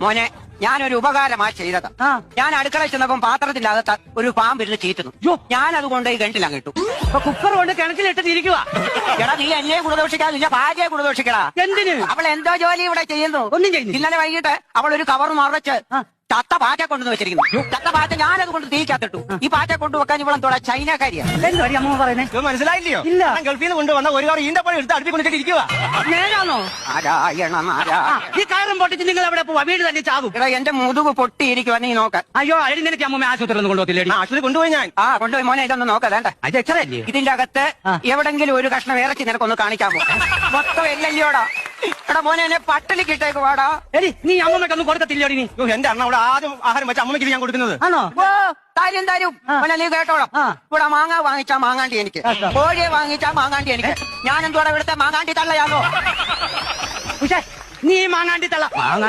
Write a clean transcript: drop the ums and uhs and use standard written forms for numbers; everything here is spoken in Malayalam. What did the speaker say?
മോനെ ഞാനൊരു ഉപകാരമാ ചെയ്തത്. ഞാൻ അടുക്കളയിൽ ചെന്നപ്പം പാത്രത്തിന്റെ അകത്ത് ഒരു പാമ്പിരുന്ന് ചീറ്റുന്നു. ഞാൻ അതുകൊണ്ട് ഈ കിണറ്റിലാണ് കിട്ടും. കുക്കർ കൊണ്ട് കിണറ്റിലിട്ട് ഇരിക്കുക. എടാ നീ എന്നെ ഗുണദോഷിക്കാതില്ല, ഭാര്യയെ ഗുണദോഷിക്കടാ. എന്തിന്? അവൾ എന്തോ ജോലി ഇവിടെ ചെയ്യുന്നു. ഒന്നും ചെയ്യുന്നു. ഇന്നലെ വൈകിട്ട് അവൾ ഒരു കവർ മറച്ച് ചത്ത പാറ്റ കൊണ്ടുവന്ന് വെച്ചിരിക്കുന്നു. ചത്ത പാറ്റ ഞാനത് കൊണ്ട് തീക്കത്തിട്ടു. ഈ പാറ്റ കൊണ്ടുവെക്കാൻ ഇവളെന്തോടാ ചൈനക്കാരിയാണ്. എന്തുവാ അമ്മ പറയുന്നത്? മനസ്സിലായില്ലയോ? ഇല്ല. ഗൾഫിൽ നിന്ന് കൊണ്ടുവന്ന ഒരു കവർ ഈന്തപ്പഴം എടുത്ത് അടുപ്പിൽ കൊണ്ടിട്ട് ഇരിക്കുക. നേരാണോ? ഈ കയറും പൊട്ടിച്ച് നിങ്ങൾ എവിടെ പോവാ? വീട് തന്നെ ചാകും. എടാ എന്റെ മുതുക് പൊട്ടിയിരിക്കുവാ, നീ നോക്കാൻ. അയ്യോ അരി നിനക്ക് അമ്മ ആശുപത്രി ഒന്നും കൊണ്ടുപോകത്തില്ലേ? ആശുപത്രി കൊണ്ടുപോയി ഞാൻ. കൊണ്ടുപോയി മോനെ ഇതൊന്ന് നോക്കാം. വേണ്ട അത് എത്ര അല്ലേ? ഇതിന്റെ അകത്ത് എവിടെങ്കിലും ഒരു കഷ്ണം ഇറച്ചി നിനക്കൊന്ന് കാണിക്കാമോ? മൊത്തം എല്ലല്ലോടാ. എടാ മോനെ എന്നെ പട്ടിണിക്കിട്ടേക്ക് വാടാ. എടി നീ അമ്മമ്മക്കൊന്നും കൊടുക്കത്തില്ലോ? നീ എന്റെ അണ്ണ അവിടെ ആദ്യം ആഹാരം വെച്ച അമ്മയ്ക്ക് ഞാൻ കൊടുക്കുന്നത്. ആണോ? തരും തരും. മോനെ നീ കേട്ടോളാം. ഇവിടെ മാങ്ങ വാങ്ങിച്ചാ മാങ്ങാണ്ടി എനിക്ക്, കോഴിയെ വാങ്ങിച്ചാ മാങ്ങാണ്ടി എനിക്ക്. ഞാൻ എന്തോടെ ഇവിടുത്തെ മാങ്ങാണ്ടി തള്ളയാണോ? നീ മാങ്ങാണ്ടി തള്ള